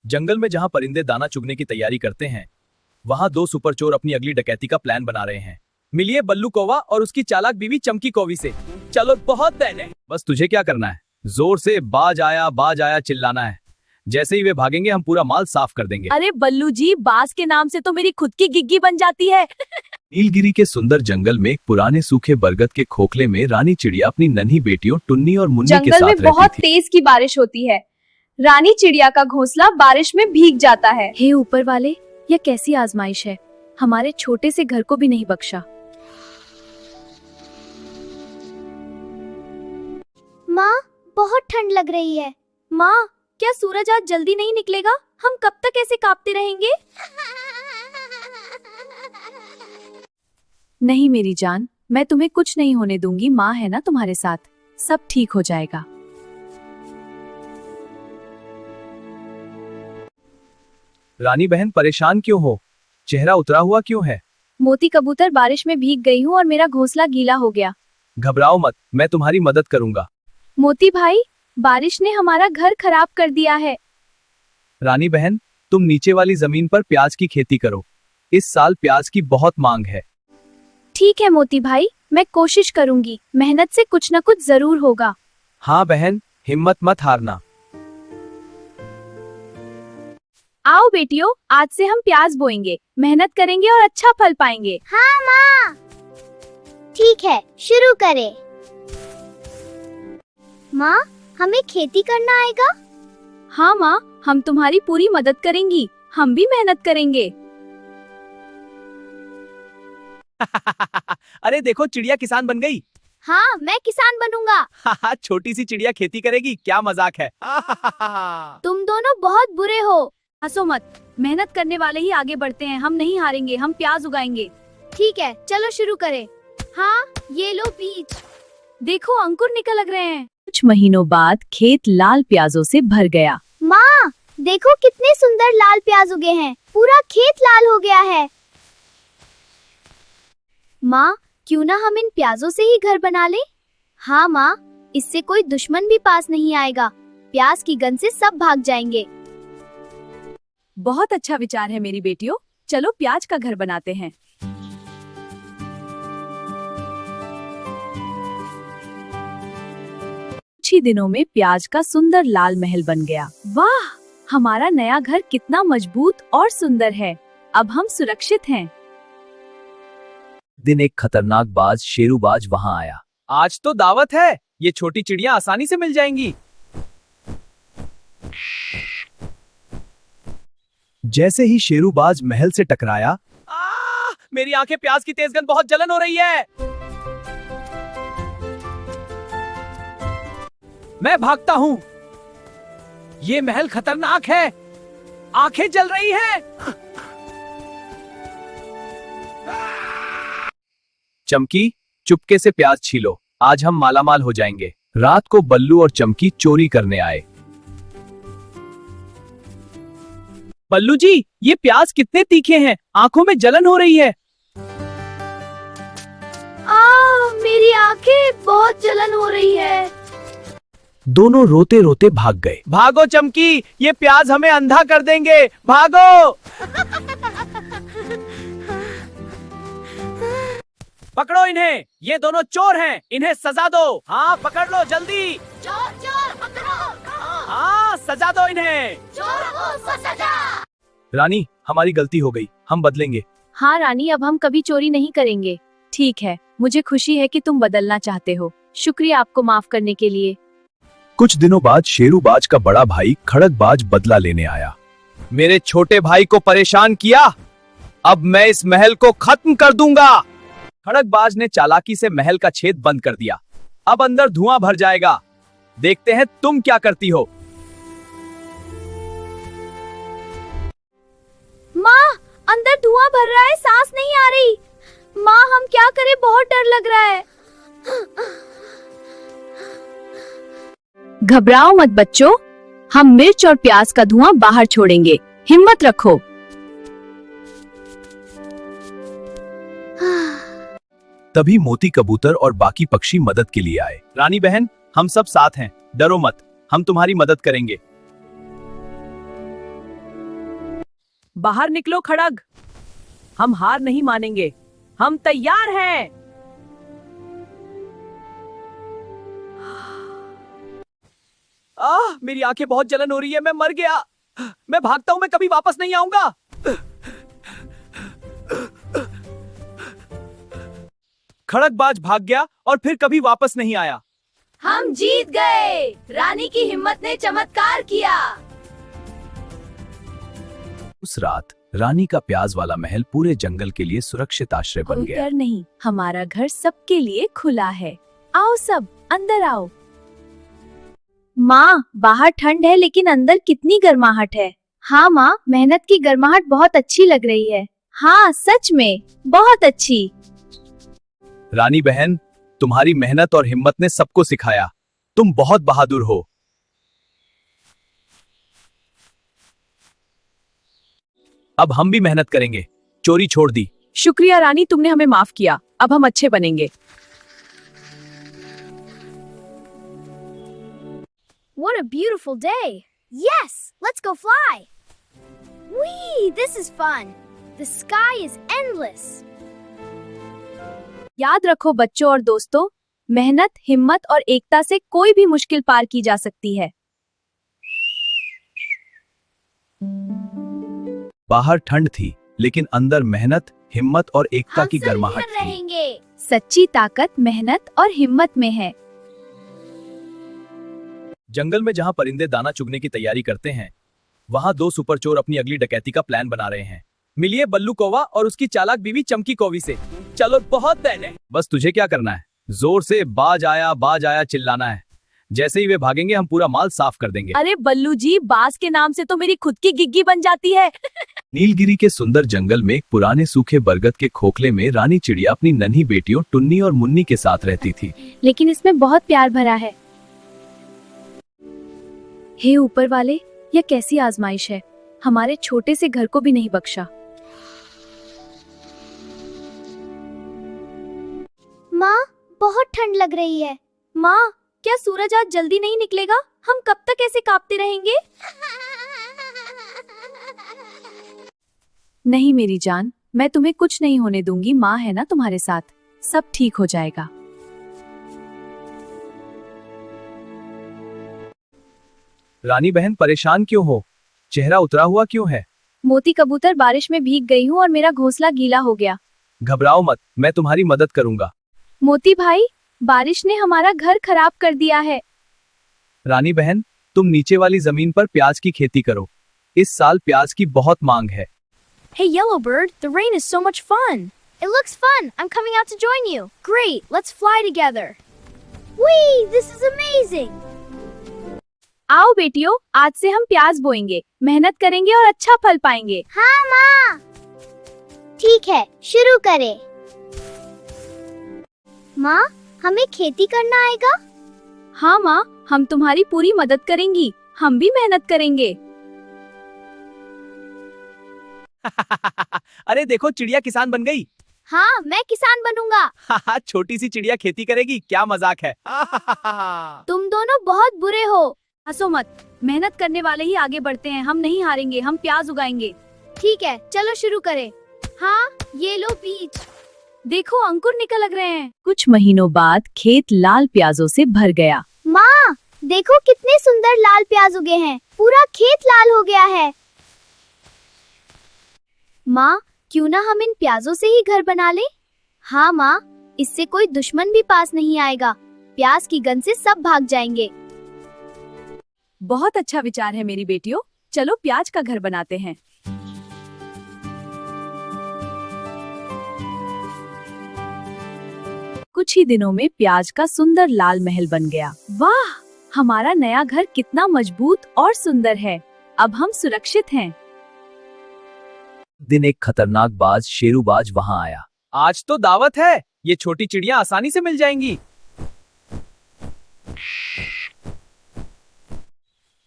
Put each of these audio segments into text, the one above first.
जंगल में जहां परिंदे दाना चुगने की तैयारी करते हैं, वहां दो सुपर चोर अपनी अगली डकैती का प्लान बना रहे हैं। मिलिए बल्लू कौवा और उसकी चालाक बीवी चमकी कौवी से। चलो बहुत देर है, बस तुझे क्या करना है, जोर से बाज आया चिल्लाना है। जैसे ही वे भागेंगे हम पूरा माल साफ कर देंगे। अरे बल्लू जी, बाज के नाम से तो मेरी खुद की गिग्गी बन जाती है। नीलगिरी के सुंदर जंगल में एक पुराने सूखे बरगद के खोखले में रानी चिड़िया अपनी नन्ही बेटियों टुन्नी और मुन्नी के साथ जंगल में रहती बहुत थी। तेज की बारिश होती है। रानी चिड़िया का घोंसला बारिश में भीग जाता है। हे ऊपर वाले, यह कैसी आजमाइश है, हमारे छोटे से घर को भी नहीं बख्शा। माँ, बहुत ठंड लग रही है। माँ, क्या सूरज आज जल्दी नहीं निकलेगा? हम कब तक ऐसे कांपते रहेंगे? नहीं मेरी जान, मैं तुम्हें कुछ नहीं होने दूंगी। माँ है ना तुम्हारे साथ, सब ठीक हो जाएगा। रानी बहन परेशान क्यों हो? चेहरा उतरा हुआ क्यों है? मोती कबूतर, बारिश में भीग गई हूँ और मेरा घोंसला गीला हो गया। घबराओ मत, मैं तुम्हारी मदद करूंगा। मोती भाई, बारिश ने हमारा घर खराब कर दिया है। रानी बहन, तुम नीचे वाली जमीन पर प्याज की खेती करो। इस साल प्याज की बहुत मांग है। ठीक है मोती भाई, मैं कोशिश करूंगी। मेहनत से कुछ न कुछ जरूर होगा। हाँ बहन, हिम्मत मत हारना। आओ बेटियों, आज से हम प्याज बोएंगे, मेहनत करेंगे और अच्छा फल पाएंगे। हाँ माँ, ठीक है, शुरू करें। माँ, हमें खेती करना आएगा? हाँ माँ, हम तुम्हारी पूरी मदद करेंगी। हम भी मेहनत करेंगे। अरे देखो, चिड़िया किसान बन गई। हाँ, मैं किसान बनूंगा। छोटी सी चिड़िया खेती करेगी, क्या मजाक है। तुम दोनों बहुत बुरे हो। हंसो मत, मेहनत करने वाले ही आगे बढ़ते हैं। हम नहीं हारेंगे, हम प्याज उगाएंगे। ठीक है, चलो शुरू करें। हाँ, ये लो बीज। देखो, अंकुर निकल लग रहे हैं। कुछ महीनों बाद खेत लाल प्याजों से भर गया। माँ, देखो कितने सुंदर लाल प्याज उगे हैं। पूरा खेत लाल हो गया है। माँ, क्यों ना हम इन प्याजों से ही घर बना लें? हाँ माँ, इससे कोई दुश्मन भी पास नहीं आएगा। प्याज की गंध से सब भाग जाएंगे। बहुत अच्छा विचार है मेरी बेटियों, चलो प्याज का घर बनाते हैं। कुछ ही दिनों में प्याज का सुंदर लाल महल बन गया। वाह, हमारा नया घर कितना मजबूत और सुंदर है। अब हम सुरक्षित हैं। दिन एक खतरनाक बाज शेरूबाज वहां आया। आज तो दावत है, ये छोटी चिड़िया आसानी से मिल जाएंगी। जैसे ही शेरूबाज महल से टकराया, मेरी आंखें, प्याज की तेज गंध, बहुत जलन हो रही है। मैं भागता हूँ, ये महल खतरनाक है, आंखें जल रही हैं। चमकी, चुपके से प्याज छीलो, आज हम मालामाल हो जाएंगे। रात को बल्लू और चमकी चोरी करने आए। बल्लू जी, ये प्याज कितने तीखे हैं, आंखों में जलन हो रही है। मेरी आंखें, बहुत जलन हो रही है। दोनों रोते रोते भाग गए। भागो चमकी, ये प्याज हमें अंधा कर देंगे, भागो। पकड़ो इन्हें, ये दोनों चोर हैं, इन्हें सजा दो। हाँ, पकड़ लो जल्दी। चोर चोर पकड़ो। हाँ, सजा दो इन्हें। चोरों को सजा। रानी, हमारी गलती हो गई, हम बदलेंगे। हाँ रानी, अब हम कभी चोरी नहीं करेंगे। ठीक है, मुझे खुशी है कि तुम बदलना चाहते हो। शुक्रिया आपको माफ करने के लिए। कुछ दिनों बाद शेरूबाज का बड़ा भाई खड़गबाज बदला लेने आया। मेरे छोटे भाई को परेशान किया, अब मैं इस महल को खत्म कर दूंगा। खड़गबाज ने चालाकी से महल का छेद बंद कर दिया। अब अंदर धुआं भर जाएगा। देखते हैं तुम क्या करती हो। माँ, अंदर धुआं भर रहा है, सांस नहीं आ रही। माँ, हम क्या करें, बहुत डर लग रहा है। घबराओ मत बच्चों, हम मिर्च और प्याज का धुआं बाहर छोड़ेंगे। हिम्मत रखो। तभी मोती कबूतर और बाकी पक्षी मदद के लिए आए। रानी बहन, हम सब साथ हैं, डरो मत, हम तुम्हारी मदद करेंगे। बाहर निकलो खड़ग। हम हार नहीं मानेंगे, हम तैयार हैं। मेरी आंखें बहुत जलन हो रही है, मैं मर गया। मैं भागता हूं, मैं कभी वापस नहीं आऊंगा। खड़गबाज भाग गया और फिर कभी वापस नहीं आया। हम जीत गए। रानी की हिम्मत ने चमत्कार किया। उस रात रानी का प्याज वाला महल पूरे जंगल के लिए सुरक्षित आश्रय बन कोई गया। डर नहीं, हमारा घर सबके लिए खुला है। आओ सब अंदर आओ। माँ, बाहर ठंड है लेकिन अंदर कितनी गर्माहट है। हाँ माँ, मेहनत की गर्माहट बहुत अच्छी लग रही है। हाँ सच में बहुत अच्छी। रानी बहन, तुम्हारी मेहनत और हिम्मत ने सबको सिखाया। तुम बहुत बहादुर हो। अब हम भी मेहनत करेंगे। चोरी छोड़ दी। शुक्रिया रानी, तुमने हमें माफ किया। अब हम अच्छे बनेंगे। What a beautiful day! Yes, let's go fly! Whee! This is fun! The sky is endless! याद रखो बच्चों और दोस्तों, मेहनत, हिम्मत और एकता से कोई भी मुश्किल पार की जा सकती है। बाहर ठंड थी, लेकिन अंदर मेहनत, हिम्मत और एकता हम की सब गर्माहट मिलकर थी। रहेंगे। सच्ची ताकत मेहनत और हिम्मत में है। जंगल में जहां परिंदे दाना चुगने की तैयारी करते हैं, वहां दो सुपर चोर अपनी अगली डकैती का प्लान बना रहे हैं। मिलिए बल्लू कौवा और उसकी चालाक बीवी चमकी कौवी से। चलो बहुत पहले। बस तुझे क्या करना है, जोर से बाज आया चिल्लाना है। जैसे ही वे भागेंगे हम पूरा माल साफ कर देंगे। अरे बल्लू जी, बाज के नाम से तो मेरी खुद की गिग्गी बन जाती है। नीलगिरी के सुंदर जंगल में एक पुराने सूखे बरगद के खोखले में रानी चिड़िया अपनी नन्ही बेटियों टुन्नी और मुन्नी के साथ रहती थी। लेकिन इसमें बहुत प्यार भरा है। हे ऊपर वाले, यह कैसी आजमाइश है। हमारे छोटे से घर को भी नहीं बख्शा। माँ, बहुत ठंड लग रही है। माँ, क्या सूरज आज जल्दी नहीं निकलेगा? हम कब तक ऐसे कांपते रहेंगे? नहीं मेरी जान, मैं तुम्हें कुछ नहीं होने दूंगी। माँ है ना तुम्हारे साथ, सब ठीक हो जाएगा। रानी बहन परेशान क्यों हो? चेहरा उतरा हुआ क्यों है? मोती कबूतर, बारिश में भीग गई हूँ और मेरा घोंसला गीला हो गया। घबराओ मत, मैं तुम्हारी मदद करूंगा। मोती भाई, बारिश ने हमारा घर खराब कर दिया है। रानी बहन, तुम नीचे वाली जमीन पर प्याज की खेती करो। इस साल प्याज की बहुत मांग है। Hey Yellowbird, the rain is so much fun. It looks fun. I'm coming out to join you. Great, let's fly together. Whee, this is amazing. आओ बेटियों, आज से हम प्याज बोएंगे, मेहनत करेंगे और अच्छा फल पाएंगे। हाँ माँ। ठीक है, शुरू करें। माँ, हमें खेती करना आएगा? हाँ माँ, हम तुम्हारी पूरी मदद करेंगी। हम भी मेहनत करेंगे। अरे देखो, चिड़िया किसान बन गई। हाँ, मैं किसान बनूंगा। छोटी सी चिड़िया खेती करेगी, क्या मजाक है। तुम दोनों बहुत बुरे हो। हंसो मत, मेहनत करने वाले ही आगे बढ़ते हैं। हम नहीं हारेंगे, हम प्याज उगाएंगे। ठीक है, चलो शुरू करें। हाँ, ये लो बीज। देखो अंकुर निकल लग रहे हैं। कुछ महीनों बाद खेत लाल प्याजों से भर गया। माँ, देखो कितने सुंदर लाल प्याज उगे हैं। पूरा खेत लाल हो गया है। माँ, क्यों ना हम इन प्याजों से ही घर बना लें? हाँ माँ, इससे कोई दुश्मन भी पास नहीं आएगा। प्याज की गंध से सब भाग जाएंगे। बहुत अच्छा विचार है मेरी बेटियों, चलो प्याज का घर बनाते हैं। कुछ ही दिनों में प्याज का सुंदर लाल महल बन गया। वाह, हमारा नया घर कितना मजबूत और सुंदर है। अब हम सुरक्षित हैं। दिन एक खतरनाक बाज शेरूबाज वहां आया। आज तो दावत है, ये छोटी चिड़िया आसानी से मिल जाएंगी।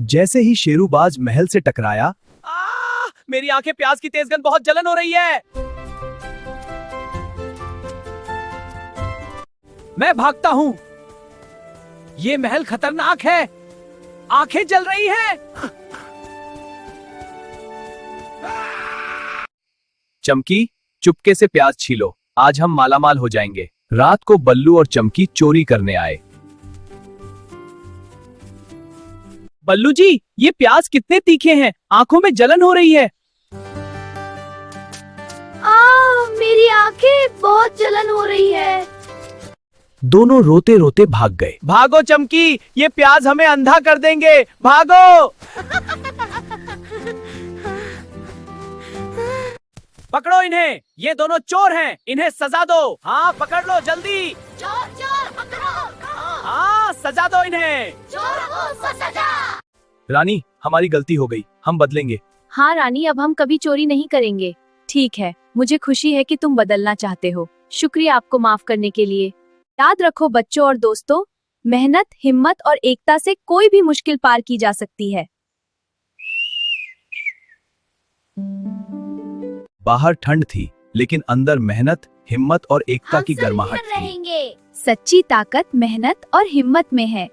जैसे ही शेरूबाज महल से टकराया, मेरी आंखें प्याज की तेज गंध, बहुत जलन हो रही है। मैं भागता हूं, ये महल खतरनाक है, आंखें जल रही हैं। चमकी, चुपके से प्याज छीलो, आज हम मालामाल हो जाएंगे। रात को बल्लू और चमकी चोरी करने आए। बल्लू जी, ये प्याज कितने तीखे हैं, आंखों में जलन हो रही है। मेरी आंखें बहुत जलन हो रही है। दोनों रोते रोते भाग गए। भागो चमकी, ये प्याज हमें अंधा कर देंगे, भागो। पकड़ो इन्हें, ये दोनों चोर हैं, इन्हें सजा दो। हाँ पकड़ लो जल्दी। चोर चोर पकड़ो। हाँ सजा दो इन्हें। चोर को सजा। रानी, हमारी गलती हो गई, हम बदलेंगे। हाँ रानी, अब हम कभी चोरी नहीं करेंगे। ठीक है, मुझे खुशी है कि तुम बदलना चाहते हो। शुक्रिया आपको माफ करने के लिए। याद रखो बच्चों और दोस्तों, मेहनत, हिम्मत और एकता से कोई भी मुश्किल पार की जा सकती है। बाहर ठंड थी, लेकिन अंदर मेहनत, हिम्मत और एकता की गर्माहट थी। रहेंगे। सच्ची ताकत मेहनत और हिम्मत में है।